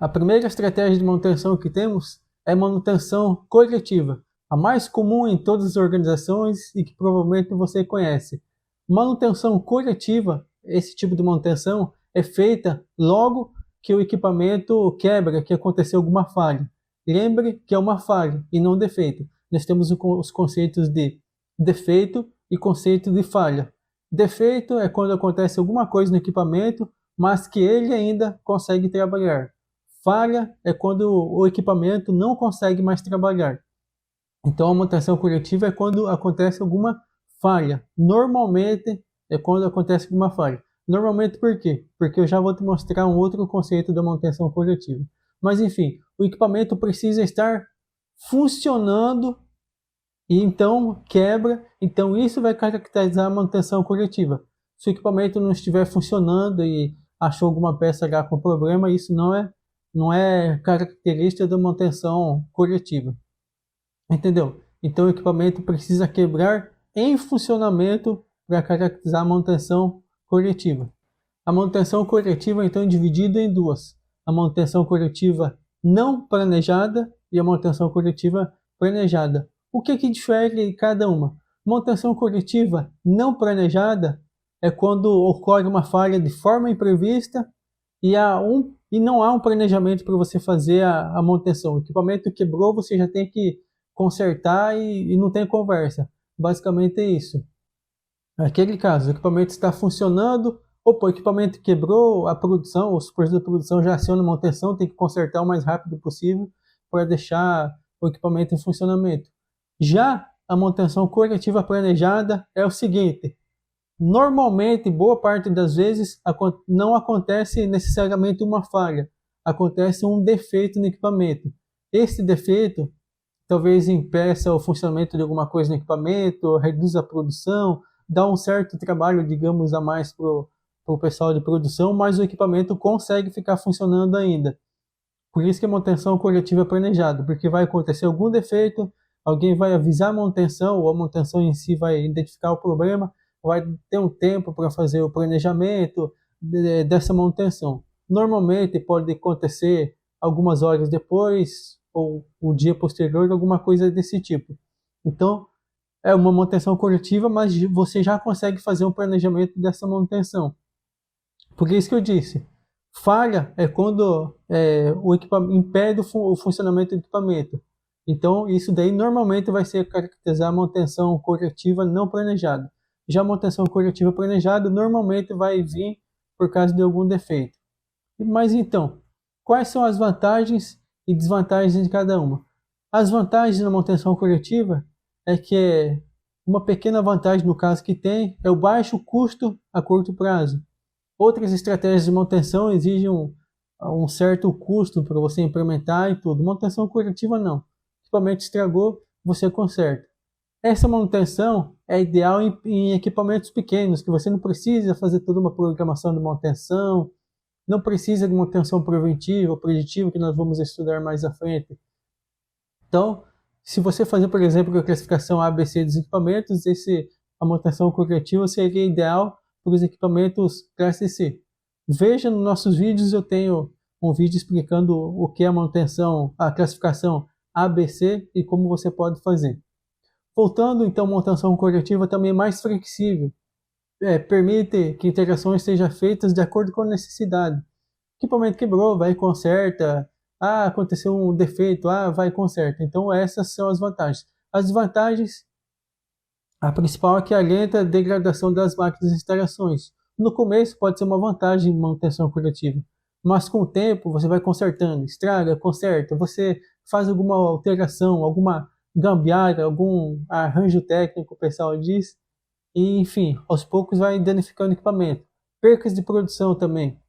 A primeira estratégia de manutenção que temos é manutenção coletiva, a mais comum em todas as organizações e que provavelmente você conhece. Manutenção coletiva, esse tipo de manutenção, é feita logo que o equipamento quebra, que aconteceu alguma falha. Lembre que é uma falha e não defeito. Nós temos os conceitos de defeito e conceito de falha. Defeito é quando acontece alguma coisa no equipamento, mas que ele ainda consegue trabalhar. Falha é quando o equipamento não consegue mais trabalhar. Então a manutenção coletiva é quando acontece alguma falha. Normalmente é quando acontece alguma falha. Normalmente por quê? Porque eu já vou te mostrar um outro conceito da manutenção coletiva. Mas enfim, o equipamento precisa estar funcionando e então quebra. Então isso vai caracterizar a manutenção coletiva. Se o equipamento não estiver funcionando e achou alguma peça H com problema, isso não é característica da manutenção coletiva. Entendeu? Então o equipamento precisa quebrar em funcionamento para caracterizar a manutenção coletiva. A manutenção coletiva então é dividida em duas: a manutenção coletiva não planejada e a manutenção coletiva planejada. O que difere cada uma? Manutenção coletiva não planejada é quando ocorre uma falha de forma imprevista e não há um planejamento para você fazer a manutenção. O equipamento quebrou, você já tem que consertar e não tem conversa. Basicamente é isso. Naquele caso, o equipamento está funcionando, o equipamento quebrou, a produção, os supervisores da produção já acionam a manutenção, tem que consertar o mais rápido possível para deixar o equipamento em funcionamento. Já a manutenção coletiva planejada é o seguinte: normalmente, boa parte das vezes, não acontece necessariamente uma falha, acontece um defeito no equipamento. Esse defeito talvez impeça o funcionamento de alguma coisa no equipamento, reduz a produção, dá um certo trabalho, digamos, a mais para o pessoal de produção, mas o equipamento consegue ficar funcionando ainda. Por isso que a manutenção coletiva é planejada, porque vai acontecer algum defeito, alguém vai avisar a manutenção, ou a manutenção em si vai identificar o problema, vai ter um tempo para fazer o planejamento dessa manutenção. Normalmente pode acontecer algumas horas depois, ou o dia posterior, alguma coisa desse tipo. Então, é uma manutenção coletiva, mas você já consegue fazer um planejamento dessa manutenção. Por isso que eu disse, falha é quando o equipamento impede o funcionamento do equipamento. Então, isso daí normalmente vai ser caracterizar a manutenção coletiva não planejada. Já a manutenção coletiva planejada normalmente vai vir por causa de algum defeito. Mas então, quais são as vantagens e desvantagens de cada uma? As vantagens da manutenção coletiva é que uma pequena vantagem no caso que tem é o baixo custo a curto prazo. Outras estratégias de manutenção exigem um certo custo para você implementar e tudo. Manutenção coletiva não. O equipamento estragou, você conserta. Essa manutenção é ideal em equipamentos pequenos, que você não precisa fazer toda uma programação de manutenção, não precisa de manutenção preventiva ou preditiva, que nós vamos estudar mais à frente. Então, se você fazer, por exemplo, a classificação ABC dos equipamentos, a manutenção coletiva seria ideal para os equipamentos classe C. Veja nos nossos vídeos, eu tenho um vídeo explicando o que é a manutenção, a classificação ABC e como você pode fazer. Voltando, então, a manutenção coletiva também é mais flexível. Permite que interações sejam feitas de acordo com a necessidade. O equipamento quebrou, vai e conserta. Aconteceu um defeito, vai e conserta. Então essas são as vantagens. As desvantagens, a principal é que alenta a degradação das máquinas e instalações. No começo pode ser uma vantagem de manutenção coletiva, mas com o tempo você vai consertando, estraga, conserta, você faz alguma alteração, alguma gambiarra, algum arranjo técnico, o pessoal diz, e enfim, aos poucos vai danificando o equipamento. Percas de produção também.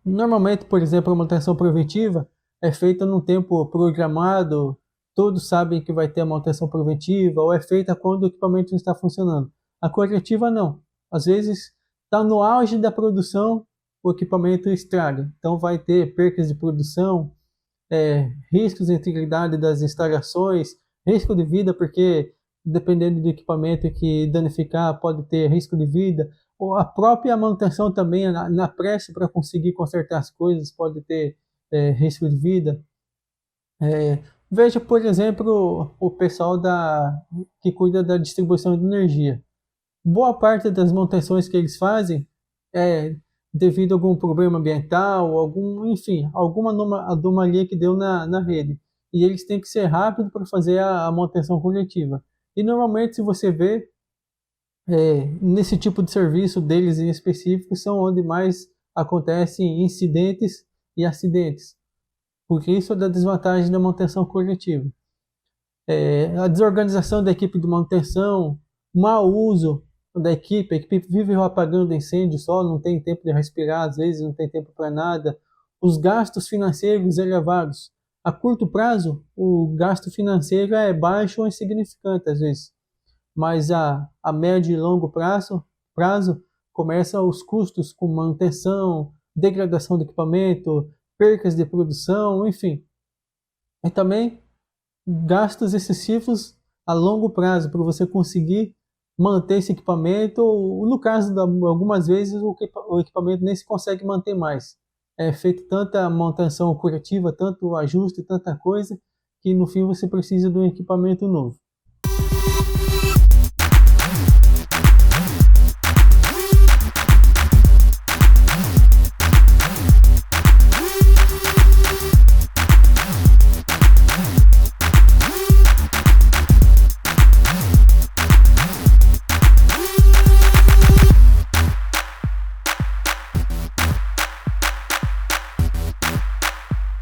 Normalmente, por exemplo, a manutenção preventiva é feita num tempo programado, todos sabem que vai ter a manutenção preventiva, ou é feita quando o equipamento não está funcionando. A coletiva não. Às vezes, está no auge da produção, o equipamento estraga. Então vai ter percas de produção, riscos de integridade das instalações, risco de vida, porque dependendo do equipamento que danificar, pode ter risco de vida. Ou a própria manutenção também, na pressa para conseguir consertar as coisas, pode ter risco de vida. Veja, por exemplo, o pessoal que cuida da distribuição de energia. Boa parte das manutenções que eles fazem é devido a algum problema ambiental, enfim, alguma anomalia que deu na rede. E eles têm que ser rápidos para fazer a manutenção corretiva. E normalmente, se você vê, nesse tipo de serviço deles em específico, são onde mais acontecem incidentes e acidentes. Porque isso é da desvantagem da manutenção corretiva. A desorganização da equipe de manutenção, mau uso da equipe, a equipe vive apagando incêndio só, não tem tempo de respirar, às vezes não tem tempo para nada. Os gastos financeiros elevados. A curto prazo, o gasto financeiro é baixo ou insignificante às vezes, mas a médio e longo prazo começa os custos com manutenção, degradação do equipamento, percas de produção, enfim. E também gastos excessivos a longo prazo para você conseguir manter esse equipamento, ou no caso de algumas vezes o equipamento nem se consegue manter mais. É feito tanta manutenção curativa, tanto ajuste, tanta coisa, que no fim você precisa de um equipamento novo.